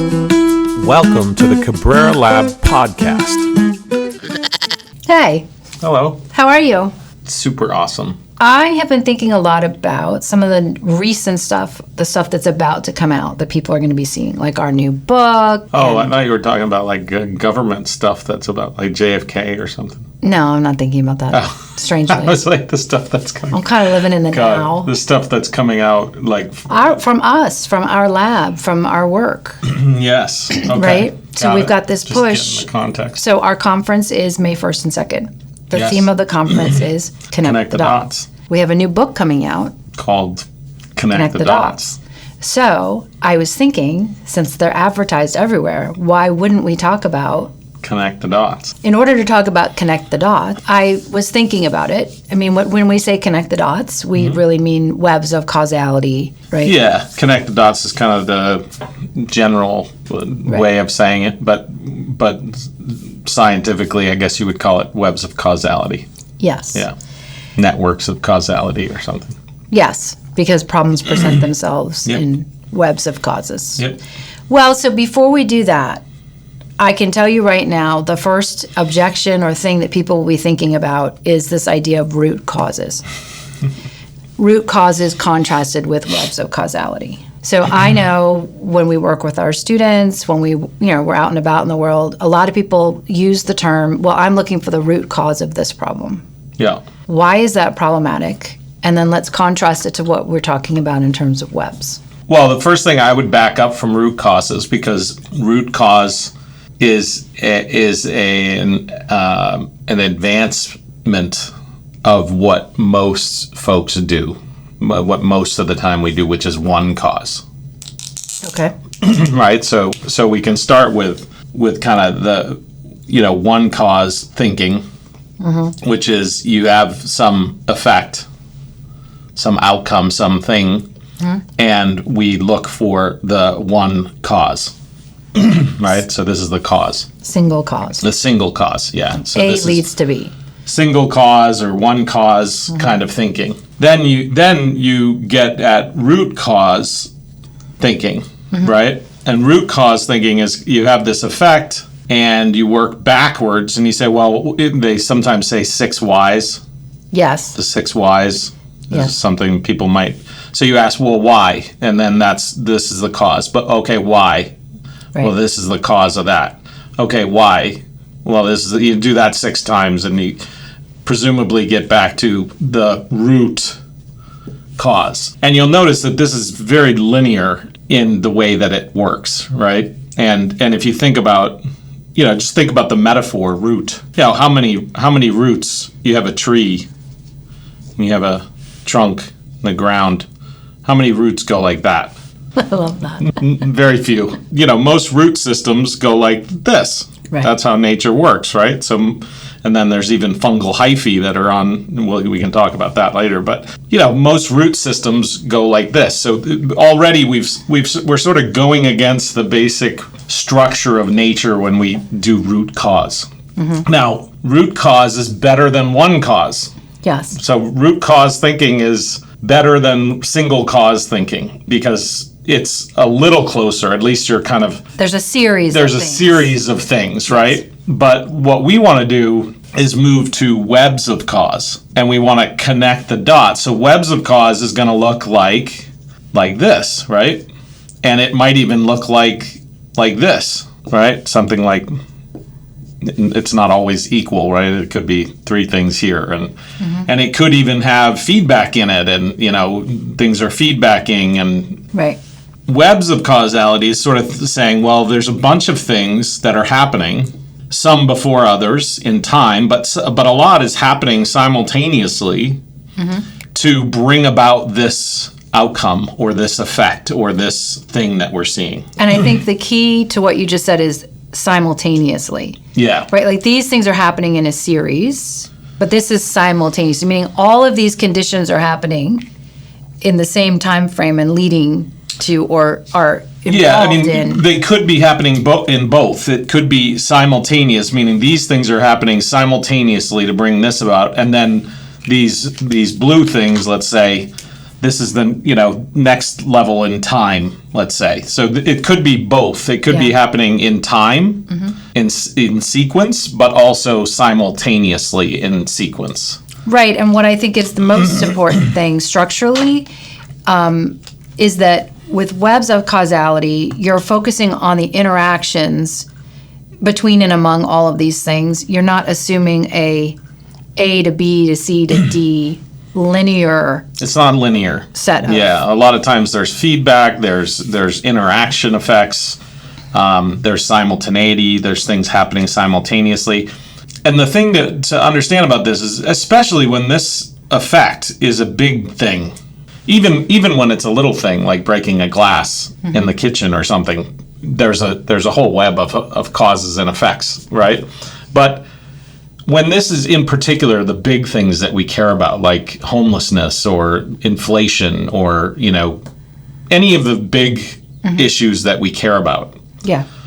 Welcome to the Cabrera Lab Podcast. Hey. Hello. How are you? Super awesome. I have been thinking a lot about some of the recent stuff, the stuff that's about to come out that people are going to be seeing, like our new book. Oh, I thought you were talking about like government stuff that's about like JFK or something. No, I'm not thinking about that, strangely. I was like the stuff that's coming I'm kind of living in the now. The stuff that's coming out like... From us, from our lab, from our work. Yes. Okay. Right? So we've got this Just push. getting the context. So our conference is May 1st and 2nd. The theme of the conference is Connect the Dots. We have a new book coming out called Connect the Dots. So I was thinking, since they're advertised everywhere, why wouldn't we talk about Connect the Dots? In order to talk about Connect the Dots, I was thinking about it. I mean, when we say connect the dots, we really mean webs of causality, right? Yeah, connect the dots is kind of the general way of saying it, but scientifically, I guess you would call it webs of causality. Yes. Yeah, networks of causality or something. Yes, because problems present themselves in webs of causes. Yep. Well, so before we do that, I can tell you right now, the first objection or thing that people will be thinking about is this idea of root causes. Root causes contrasted with webs of causality. So I know when we work with our students, when we're out and about in the world, a lot of people use the term, well, I'm looking for the root cause of this problem. Yeah. Why is that problematic? And then let's contrast it to what we're talking about in terms of webs. Well, the first thing I would back up from root causes, because root cause is an advancement of what most folks do, what most of the time we do, which is one cause. Okay. Right. So we can start with kind of the one cause thinking, which is you have some effect, some outcome, something, and we look for the one cause. Right? So this is the cause. Single cause. The single cause, yeah. So A leads to B. Single cause or one cause kind of thinking. Then you get at root cause thinking, right? And root cause thinking is you have this effect and you work backwards and you say, well, they sometimes say 6 whys. Yes. The 6 whys Yes. is something people might. So you ask, well, why? And then this is the cause. But okay, why? Right. Well, this is the cause of that. Okay, why? Well, you do that 6 times and you presumably get back to the root cause. And you'll notice that this is very linear in the way that it works, right? And if you think about, just think about the metaphor root. How many roots? You have a tree, and you have a trunk in the ground. How many roots go like that? I love that. Very few. Most root systems go like this. Right. That's how nature works, right? So, and then there's even fungal hyphae that are on. Well, we can talk about that later. But most root systems go like this. So already we're sort of going against the basic structure of nature when we do root cause. Now, root cause is better than one cause. Yes. So root cause thinking is better than single cause thinking because it's a little closer. At least you're kind of... There's a series of things, right? But what we want to do is move to webs of cause, and we want to connect the dots. So webs of cause is going to look like this, right? And it might even look like this, right? Something like... It's not always equal, right? It could be 3 things here, and it could even have feedback in it, and things are feedbacking, and right. Webs of causality is sort of saying, well, there's a bunch of things that are happening, some before others in time, but a lot is happening simultaneously to bring about this outcome or this effect or this thing that we're seeing. And I think the key to what you just said is simultaneously. Yeah. Right? Like these things are happening in a series, but this is simultaneous, meaning all of these conditions are happening in the same time frame and leading to or are involved in. They could be happening in both. It could be simultaneous, meaning these things are happening simultaneously to bring this about, and then these blue things, let's say, this is the next level in time, let's say. So it could be both. It could be happening in time, in sequence, but also simultaneously in sequence. Right, and what I think is the most important thing structurally is that with webs of causality, you're focusing on the interactions between and among all of these things. You're not assuming A to B to C to D linear. It's not linear. Set of. Yeah, a lot of times there's feedback, there's interaction effects, there's simultaneity, there's things happening simultaneously. And the thing to understand about this is, especially when this effect is a big thing, even when it's a little thing like breaking a glass in the kitchen or something, there's a whole web of causes and effects, right? But when this is in particular the big things that we care about, like homelessness or inflation or, any of the big issues that we care about,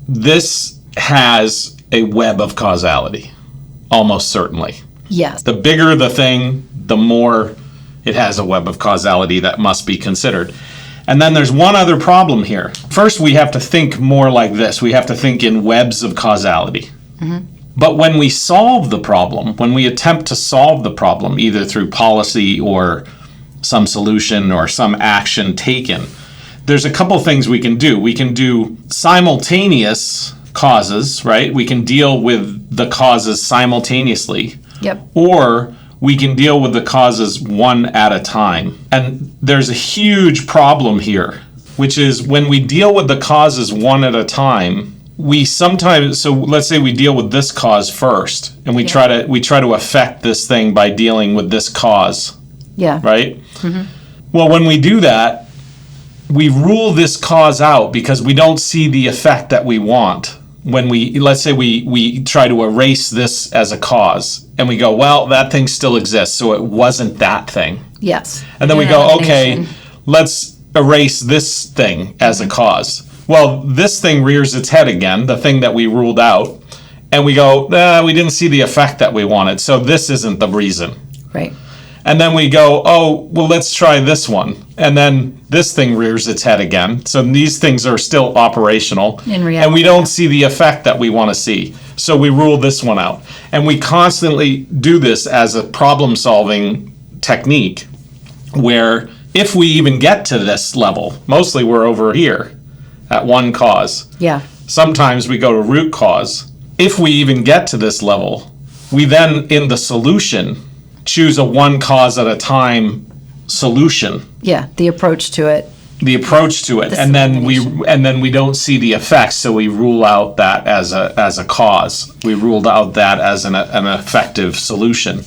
this has a web of causality, almost certainly. Yes. The bigger the thing, the more it has a web of causality that must be considered. And then there's one other problem here. First, we have to think more like this. We have to think in webs of causality. But when we solve the problem, when we attempt to solve the problem, either through policy or some solution or some action taken, there's a couple things we can do. We can do simultaneous causes, right? We can deal with the causes simultaneously. Yep. Or we can deal with the causes one at a time. And there's a huge problem here, which is when we deal with the causes one at a time, we sometimes, so let's say we deal with this cause first, and we try to affect this thing by dealing with this cause. Yeah. Right? Well, when we do that, we rule this cause out because we don't see the effect that we want. When let's say we try to erase this as a cause, and we go, well, that thing still exists, so it wasn't that thing. Yes. And then we go, okay, let's erase this thing as a cause. Well, this thing rears its head again, the thing that we ruled out, and we go, we didn't see the effect that we wanted, so this isn't the reason. Right. And then we go, well, let's try this one. And then this thing rears its head again. So these things are still operational. In reality. And we don't see the effect that we want to see. So we rule this one out. And we constantly do this as a problem-solving technique where if we even get to this level, mostly we're over here at one cause. Yeah. Sometimes we go to root cause. If we even get to this level, we then, in the solution, choose a one cause at a time solution. Yeah, the approach to it. And then we don't see the effects, so we rule out that as a cause. We ruled out that as an effective solution.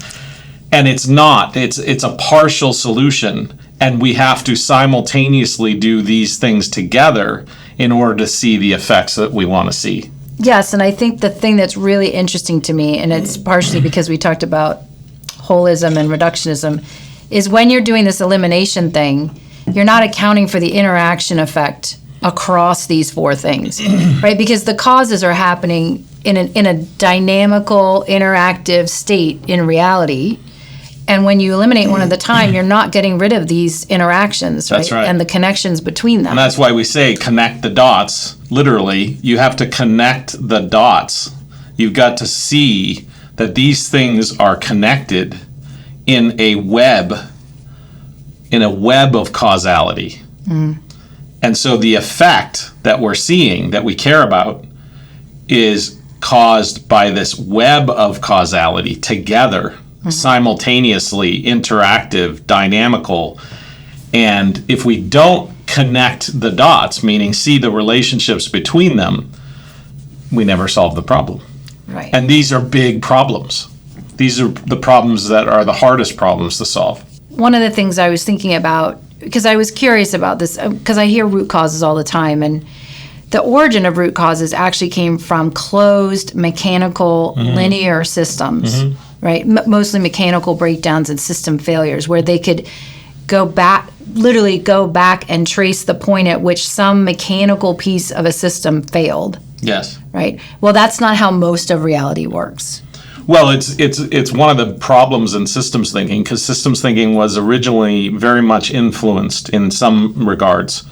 And it's not. It's a partial solution, and we have to simultaneously do these things together in order to see the effects that we want to see. Yes, and I think the thing that's really interesting to me, and it's partially because we talked about holism and reductionism, is when you're doing this elimination thing, you're not accounting for the interaction effect across these four things, right? Because the causes are happening in a dynamical, interactive state in reality. And when you eliminate one at a time, you're not getting rid of these interactions, right? That's right. And the connections between them. And that's why we say connect the dots. Literally, you have to connect the dots. You've got to see that these things are connected in a web of causality. And so the effect that we're seeing, that we care about, is caused by this web of causality together, simultaneously, interactive, dynamical. And if we don't connect the dots, meaning see the relationships between them, we never solve the problem. Right. And these are big problems. These are the problems that are the hardest problems to solve. One of the things I was thinking about, because I was curious about this, because I hear root causes all the time, and the origin of root causes actually came from closed mechanical linear systems, right? Mostly mechanical breakdowns and system failures, where they could literally go back and trace the point at which some mechanical piece of a system failed. Yes. Right? Well, that's not how most of reality works. Well, it's one of the problems in systems thinking, because systems thinking was originally very much influenced in some regards,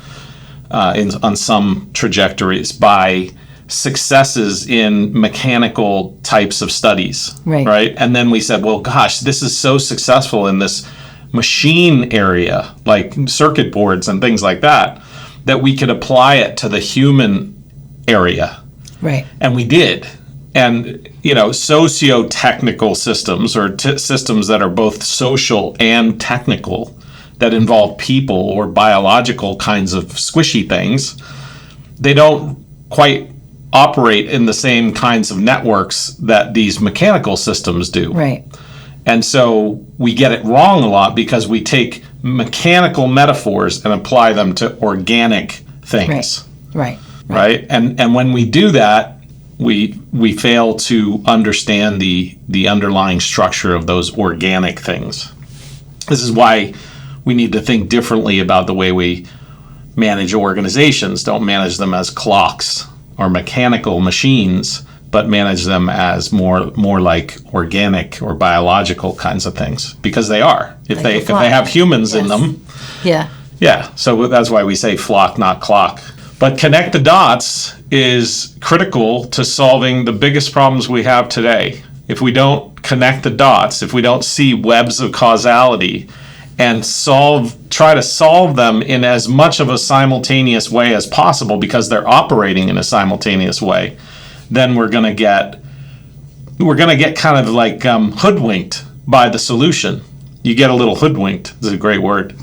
on some trajectories, by successes in mechanical types of studies, right? And then we said, well, gosh, this is so successful in this machine area, like circuit boards and things like that, that we could apply it to the human area. Right. And we did. And, socio-technical systems, or systems that are both social and technical, that involve people or biological kinds of squishy things, they don't quite operate in the same kinds of networks that these mechanical systems do. Right. And so we get it wrong a lot because we take mechanical metaphors and apply them to organic things. Right. And when we do that, we fail to understand the underlying structure of those organic things. This is why we need to think differently about the way we manage organizations. Don't manage them as clocks or mechanical machines, but manage them as more like organic or biological kinds of things, because they are. If they have humans in them. Yeah. So that's why we say flock, not clock. But connect the dots is critical to solving the biggest problems we have today. If we don't connect the dots, if we don't see webs of causality and try to solve them in as much of a simultaneous way as possible, because they're operating in a simultaneous way, then we're going to get kind of like hoodwinked by the solution. You get a little hoodwinked, is a great word.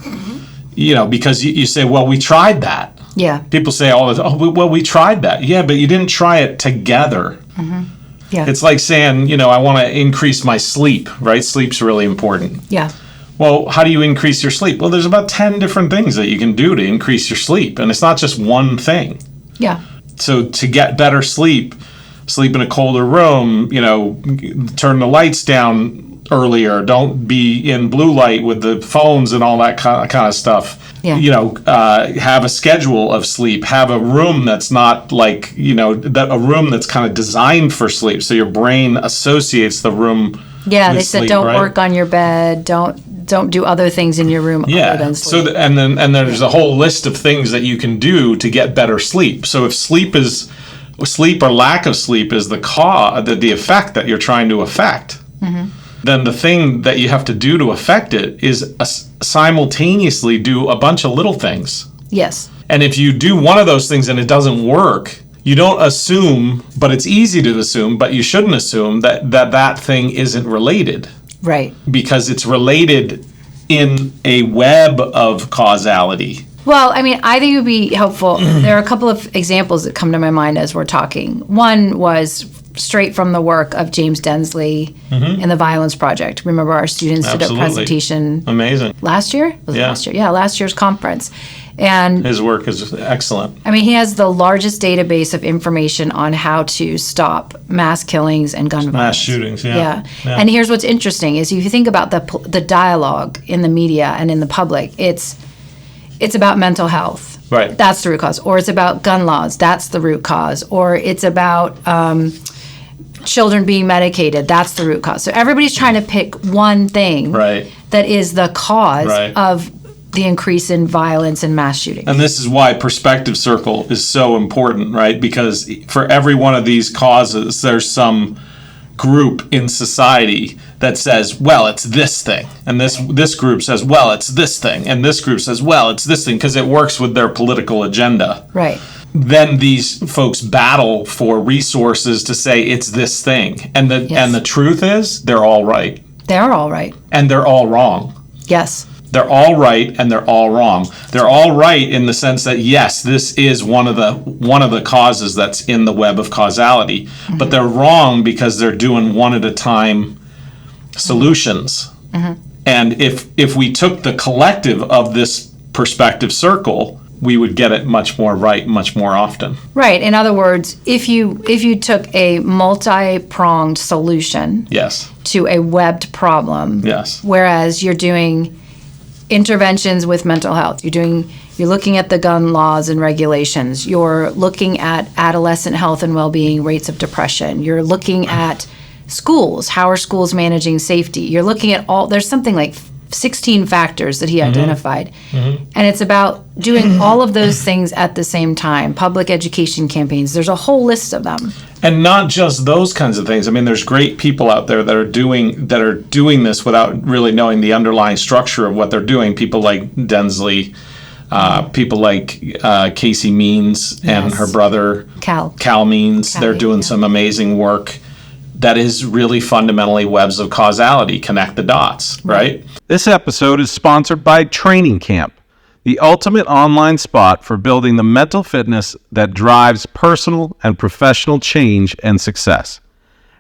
Because you say, well, we tried that. Yeah. People say all this, well, we tried that. Yeah, but you didn't try it together. Mm-hmm. Yeah. It's like saying, I want to increase my sleep, right? Sleep's really important. Yeah. Well, how do you increase your sleep? Well, there's about 10 different things that you can do to increase your sleep, and it's not just one thing. Yeah. So to get better sleep in a colder room, turn the lights down earlier, don't be in blue light with the phones and all that kind of stuff. Yeah. Have a schedule of sleep, have a room that's not like, a room that's kind of designed for sleep, so your brain associates the room. Yeah, they said don't work on your bed, don't do other things in your room other than sleep. So and there's a whole list of things that you can do to get better sleep. So if sleep or lack of sleep is the effect that you're trying to affect, then the thing that you have to do to affect it is simultaneously do a bunch of little things. Yes. And if you do one of those things and it doesn't work, you don't assume, but it's easy to assume, but you shouldn't assume that thing isn't related. Right. Because it's related in a web of causality. Well, I mean, I think it would be helpful. There are a couple of examples that come to my mind as we're talking. One was straight from the work of James Densley in the Violence Project. Remember, our students did a presentation. Amazing. Last year? Last year? Yeah, last year's conference. And his work is excellent. I mean, he has the largest database of information on how to stop mass killings and gun violence. Mass shootings, yeah. And here's what's interesting is if you think about the dialogue in the media and in the public, it's about mental health. Right. That's the root cause. Or it's about gun laws. That's the root cause. Or it's about children being medicated. That's the root cause. So everybody's trying to pick one thing that is the cause of the increase in violence and mass shootings. And this is why perspective circle is so important, right? Because for every one of these causes, there's some group in society that says, well, it's this thing. And this group says, well, it's this thing. And this group says, well, it's this thing, because it works with their political agenda. Right. Then these folks battle for resources to say it's this thing. And the truth is, they're all right. They're all right. And they're all wrong. Yes. They're all right and they're all wrong. They're all right in the sense that, yes, this is one of the causes that's in the web of causality. But they're wrong because they're doing one at a time solutions. And if we took the collective of this perspective circle, we would get it much more right, much more often. Right. In other words, if you took a multi-pronged solution to a webbed problem, whereas you're doing interventions with mental health, you're looking at the gun laws and regulations, you're looking at adolescent health and well-being, rates of depression, you're looking at Schools, how are schools managing safety? You're looking at there's something like 16 factors that he identified. And it's about doing all of those things at the same time. Public education campaigns, there's a whole list of them. And not just those kinds of things. I mean, there's great people out there that are doing this without really knowing the underlying structure of what they're doing. People like Densley, people like Casey Means and her brother Cal Means. They're doing some amazing work that is really fundamentally webs of causality, connect the dots, right? This episode is sponsored by Training Camp, the ultimate online spot for building the mental fitness that drives personal and professional change and success.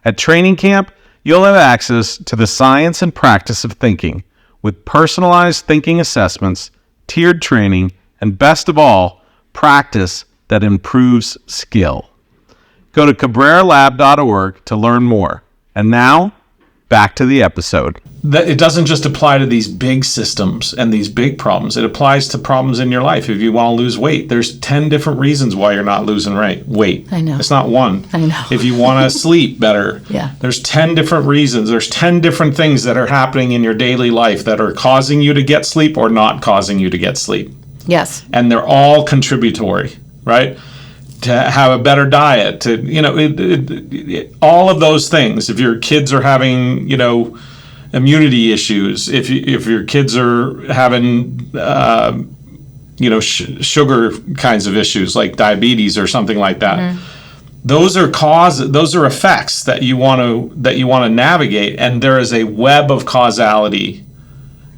At Training Camp, you'll have access to the science and practice of thinking with personalized thinking assessments, tiered training, and best of all, practice that improves skill. Go to cabreralab.org to learn more. And now, back to the episode. It doesn't just apply to these big systems and these big problems. It applies to problems in your life. If you want to lose weight, there's 10 different reasons why you're not losing weight. I know. It's not one. I know. If you want to sleep better, there's 10 different reasons. There's 10 different things that are happening in your daily life that are causing you to get sleep or not causing you to get sleep. Yes. And they're all contributory, right? To have a better diet, to, all of those things. If your kids are having, immunity issues, if your kids are having, sugar kinds of issues like diabetes or something like that, those are effects that you want to navigate, and there is a web of causality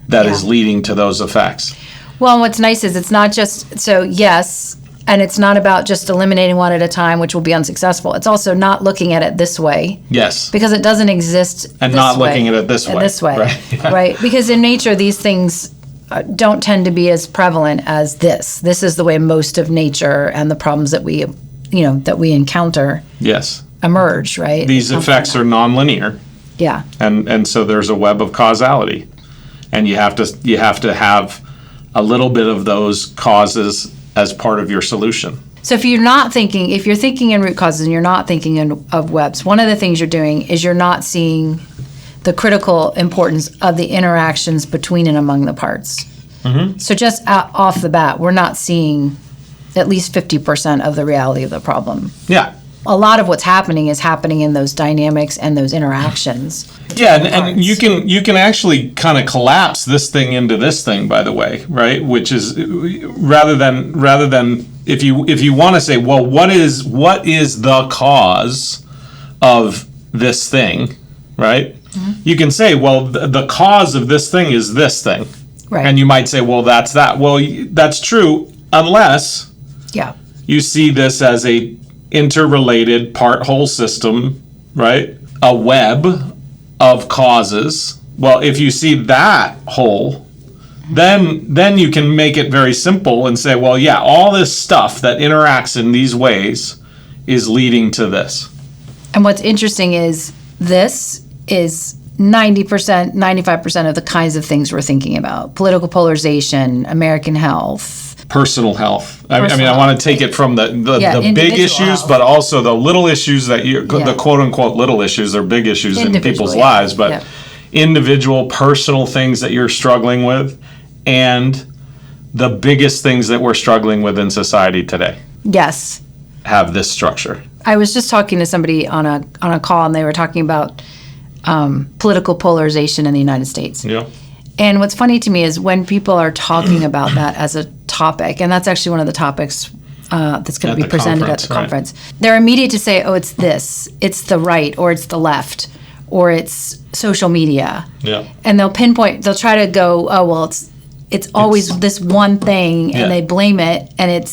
that is leading to those effects. Well, what's nice is it's not just yes. And it's not about just eliminating one at a time, which will be unsuccessful. It's also not looking at it this way. Yes. Because it doesn't exist and not looking at it this way. This way. Right. Right. Because in nature, these things don't tend to be as prevalent as this. This is the way most of nature and the problems that we encounter emerge, right? These effects are nonlinear. Yeah. And so there's a web of causality. And you have to have a little bit of those causes as part of your solution. So if you're thinking in root causes and you're not thinking of webs, one of the things you're doing is you're not seeing the critical importance of the interactions between and among the parts. So just off the bat, we're not seeing at least 50% of the reality of the problem. Yeah. A lot of what's happening is happening in those dynamics and those interactions. Yeah, and you can actually kind of collapse this thing into this thing, by the way, right? Which is rather than if you want to say, well, what is the cause of this thing, right? You can say, well, the cause of this thing is this thing, right? And you might say, well, that's that. Well, that's true unless you see this as a interrelated part-whole system, right? A web of causes. Well, if you see that whole, then you can make it very simple and say, well, yeah, all this stuff that interacts in these ways is leading to this. And what's interesting is this is 90%, 95% of the kinds of things we're thinking about. Political polarization, American health, personal health. I want to take it from the big issues, health. But also the little issues that the quote unquote little issues are big issues in people's lives, but individual personal things that you're struggling with, and the biggest things that we're struggling with in society today. Yes. Have this structure. I was just talking to somebody on a call, and they were talking about political polarization in the United States. Yeah. And what's funny to me is when people are talking about that as a topic, and that's actually one of the topics that's going to be presented at the conference, they're immediate to say, oh, it's this, it's the right, or it's the left, or it's social media. Yeah. And they'll try to go, oh, well, it's always this one thing, and they blame it, and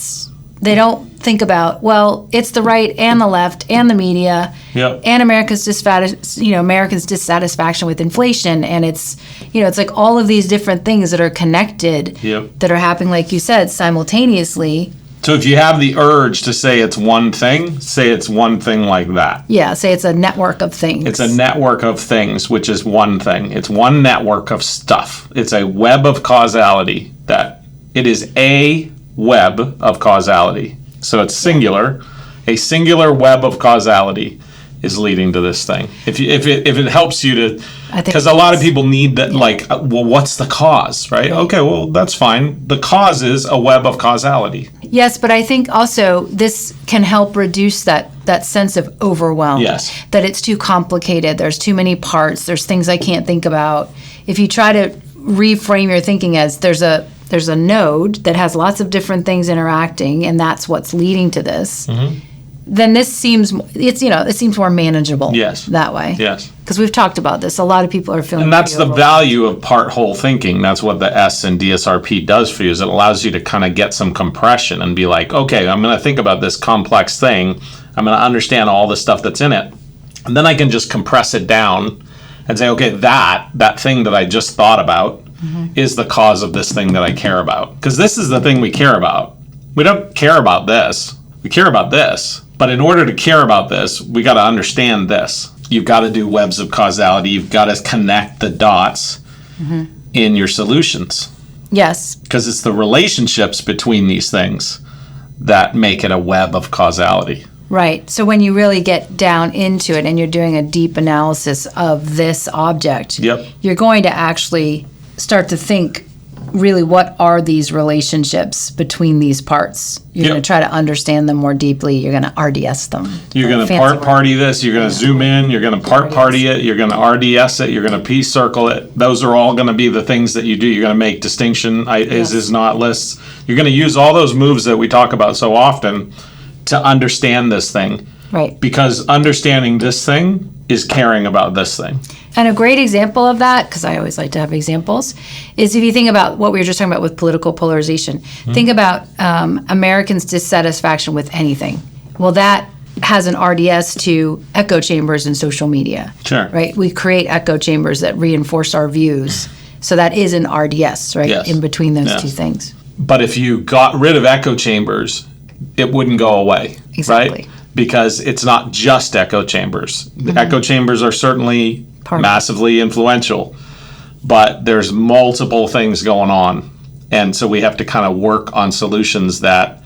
they don't think about, well, it's the right and the left and the media and America's dissatisfaction with inflation, and it's like all of these different things that are connected that are happening, like you said, simultaneously. So if you have the urge to say it's one thing, say it's one thing like that. Yeah, say it's a network of things. It's a network of things, which is one thing. It's one network of stuff. It's a web of causality. That it is a web of causality. So it's singular, a singular web of causality is leading to this thing. If it helps you to, I think because a lot of people need that, like, well, what's the cause, right? Okay, well, that's fine. The cause is a web of causality. Yes, but I think also this can help reduce that sense of overwhelm. Yes. That it's too complicated. There's too many parts. There's things I can't think about. If you try to reframe your thinking as there's a node that has lots of different things interacting, and that's what's leading to this. Then it seems more manageable. Yes. That way. Yes. Because we've talked about this. A lot of people are feeling. And that's the value of part-whole thinking. That's what the S in DSRP does for you, is it allows you to kind of get some compression and be like, okay, I'm going to think about this complex thing. I'm going to understand all the stuff that's in it. And then I can just compress it down and say, okay, that thing that I just thought about is the cause of this thing that I care about. Because this is the thing we care about. We don't care about this. We care about this. But in order to care about this, we got to understand this. You've got to do webs of causality. You've got to connect the dots in your solutions. Yes. Because it's the relationships between these things that make it a web of causality. Right. So when you really get down into it and you're doing a deep analysis of this object, you're going to actually start to think, really, what are these relationships between these parts? You're going to try to understand them more deeply. You're going to RDS them. You're going to party this. You're going to zoom in. You're going to party it. You're going to RDS it. You're going to p-circle it. Those are all going to be the things that you do. You're going to make distinction, is not lists. You're going to use all those moves that we talk about so often to understand this thing. Right. Because understanding this thing is caring about this thing. And a great example of that, because I always like to have examples, is if you think about what we were just talking about with political polarization. Think about Americans' dissatisfaction with anything. Well, that has an RDS to echo chambers in social media. Sure. Right? We create echo chambers that reinforce our views. So that is an RDS, right? Yes. In between those two things. But if you got rid of echo chambers, it wouldn't go away. Exactly. Right? Because it's not just echo chambers. The echo chambers are certainly massively influential, but there's multiple things going on. And so we have to kind of work on solutions that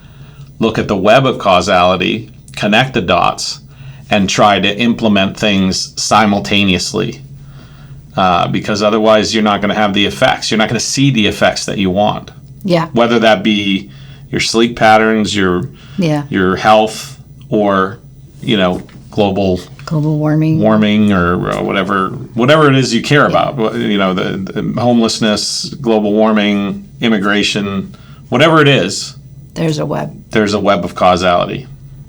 look at the web of causality, connect the dots, and try to implement things simultaneously. Because otherwise you're not going to have the effects. You're not going to see the effects that you want. Yeah. Whether that be your sleep patterns, your health, or, global warming or whatever it is you care about. The homelessness, global warming, immigration, whatever it is. There's a web. There's a web of causality.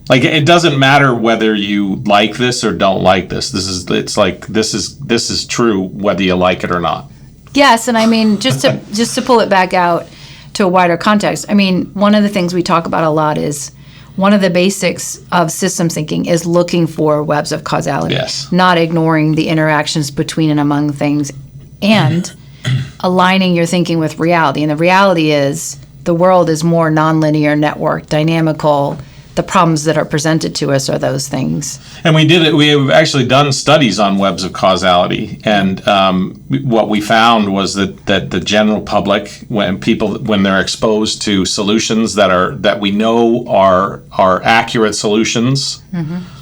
Like, it doesn't matter whether you like this or don't like this. This is true whether you like it or not. Yes, and I mean, just to pull it back out to a wider context. I mean, one of the things we talk about a lot is one of the basics of systems thinking is looking for webs of causality, not ignoring the interactions between and among things, and aligning your thinking with reality. And the reality is the world is more nonlinear, network, dynamical. The problems that are presented to us are those things. And we have actually done studies on webs of causality, and what we found was that the general public, when they're exposed to solutions that we know are accurate solutions,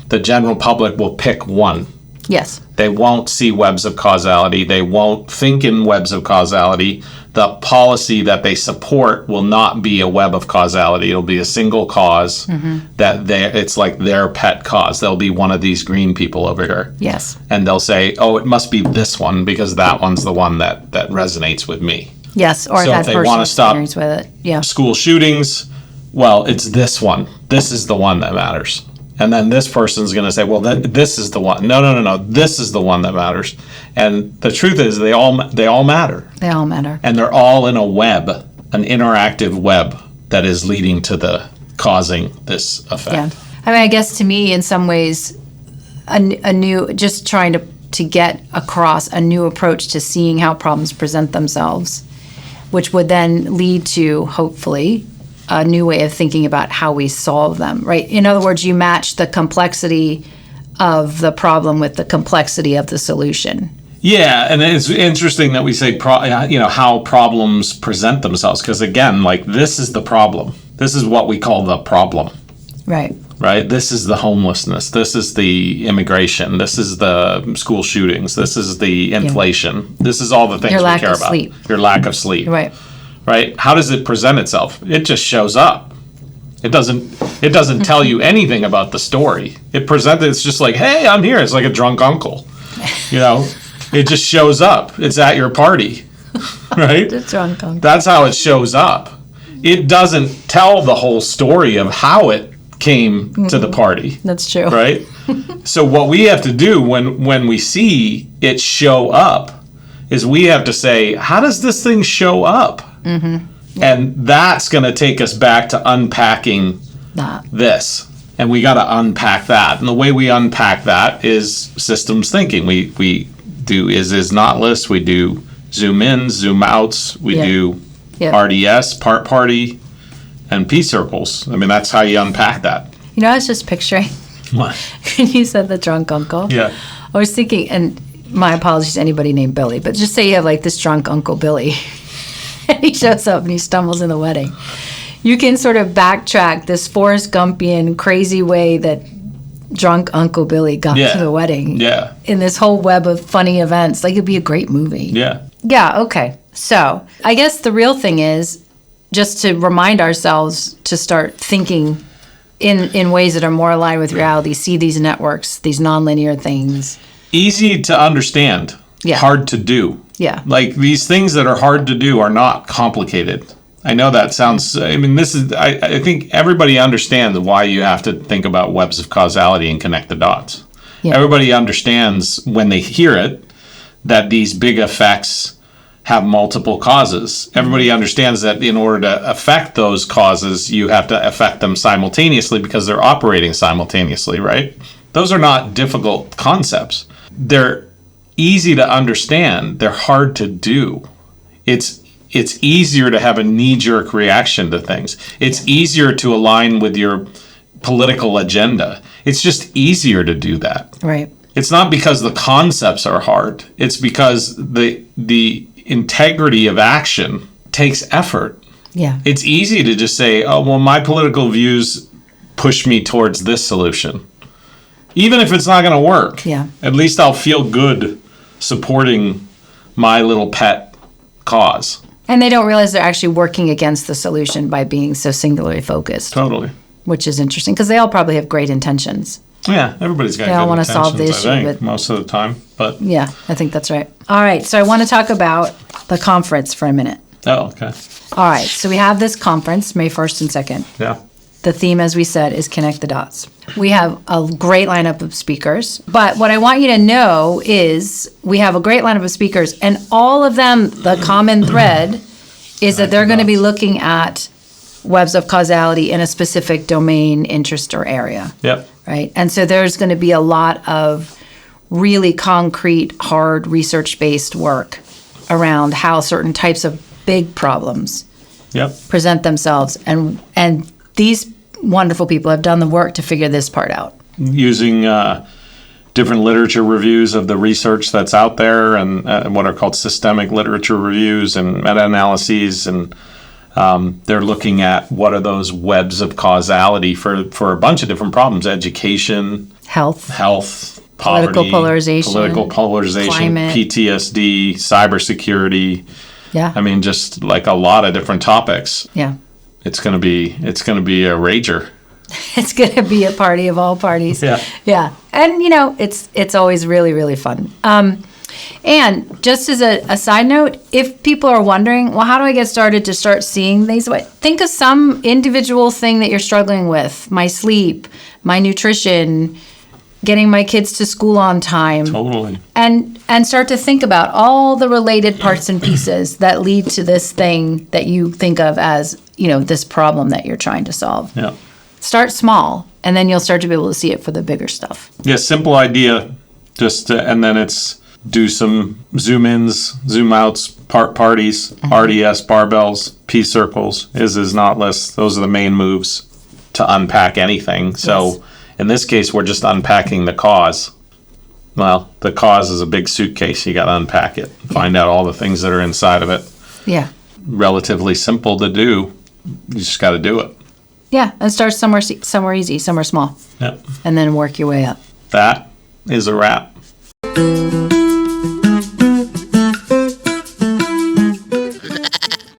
the general public will pick one. Yes. They won't see webs of causality. They won't think in webs of causality. The policy that they support will not be a web of causality. It'll be a single cause it's like their pet cause. There'll be one of these green people over here. Yes. And they'll say, oh, it must be this one because that one's the one that resonates with me. Yes, or so I've had personal experience with it. Yeah. School shootings, well, it's this one. This is the one that matters. And then this person's going to say, well, this is the one. No. This is the one that matters. And the truth is they all matter. They all matter. And they're all in a web, an interactive web that is leading to the causing this effect. Yeah. I mean, I guess to me, in some ways, a new, just trying to get across a new approach to seeing how problems present themselves, which would then lead to, hopefully, a new way of thinking about how we solve them, right? In other words, you match the complexity of the problem with the complexity of the solution. Yeah, and it's interesting that we say, how problems present themselves, because again, like, this is the problem. This is what we call the problem. Right. right? This is the homelessness. This is the immigration. This is the school shootings. This is the inflation. This is all the things we care about. Sleep. Your lack of sleep. Right. Right? How does it present itself? It just shows up. It doesn't tell you anything about the story. It's just like, hey, I'm here. It's like a drunk uncle. You know, it just shows up. It's at your party. Right? The drunk uncle. That's how it shows up. It doesn't tell the whole story of how it came to the party. That's true. Right? So what we have to do when we see it show up is we have to say, how does this thing show up? Mm-hmm. And that's going to take us back to unpacking this. And we got to unpack that. And the way we unpack that is systems thinking. We do is not lists. We do zoom ins, zoom outs. We do RDS, part party, and P circles. I mean, that's how you unpack that. You know, I was just picturing What? when you said the drunk uncle. Yeah. I was thinking, and my apologies to anybody named Billy, but just say you have like this drunk Uncle Billy. And he shows up and he stumbles in the wedding. You can sort of backtrack this Forrest Gumpian crazy way that drunk Uncle Billy got to the wedding. Yeah. In this whole web of funny events. Like, it'd be a great movie. Yeah. Yeah, okay. So I guess the real thing is just to remind ourselves to start thinking in ways that are more aligned with reality, see these networks, these nonlinear things. Easy to understand. Yeah. Hard to do. Yeah. Like, these things that are hard to do are not complicated. I know that sounds, I mean, I think everybody understands why you have to think about webs of causality and connect the dots. Yeah. Everybody understands when they hear it that these big effects have multiple causes. Everybody understands that in order to affect those causes, you have to affect them simultaneously because they're operating simultaneously, right? Those are not difficult concepts. They're easy to understand. They're hard to do. It's easier to have a knee-jerk reaction to things. It's easier to align with your political agenda. It's just easier to do that. Right. It's not because the concepts are hard. It's because the integrity of action takes effort. Yeah. It's easy to just say, oh, well, my political views push me towards this solution. Even if it's not going to work. Yeah. At least I'll feel good supporting my little pet cause. And they don't realize they're actually working against the solution by being so singularly focused. Totally. Which is interesting because they all probably have great intentions. Yeah, everybody's got good intentions. They all want to solve the issue. But most of the time. But yeah, I think that's right. All right, so I want to talk about the conference for a minute. Oh, okay. All right, so we have this conference, May 1st and 2nd. Yeah. The theme, as we said, is Connect the Dots. We have a great lineup of speakers, but what I want you to know is we have a great lineup of speakers, and all of them, the common thread is that they're going to be looking at webs of causality in a specific domain, interest, or area. Yep. Right? And so there's going to be a lot of really concrete, hard, research-based work around how certain types of big problems present themselves. And these wonderful people have done the work to figure this part out. Using different literature reviews of the research that's out there and what are called systemic literature reviews and meta-analyses. And they're looking at what are those webs of causality for a bunch of different problems: education, health, poverty, political polarization, climate, PTSD, cybersecurity. Yeah. I mean, just like a lot of different topics. Yeah. It's gonna be a rager. It's gonna be a party of all parties. Yeah. Yeah. And it's always really, really fun. And just as a side note, if people are wondering, well, how do I get started to start seeing these? Think of some individual thing that you're struggling with: my sleep, my nutrition, getting my kids to school on time. Totally. And start to think about all the related parts and pieces that lead to this thing that you think of as, this problem that you're trying to solve. Yeah. Start small, and then you'll start to be able to see it for the bigger stuff. Yeah, simple idea. And then it's do some zoom ins, zoom outs, parties, RDS, barbells, P circles, is not lists. Those are the main moves to unpack anything. So in this case, we're just unpacking the cause. Well, the cause is a big suitcase. You got to unpack it, find out all the things that are inside of it. Yeah. Relatively simple to do. You just got to do it. Yeah, and start somewhere easy, somewhere small, Yep. and then work your way up. That is a wrap.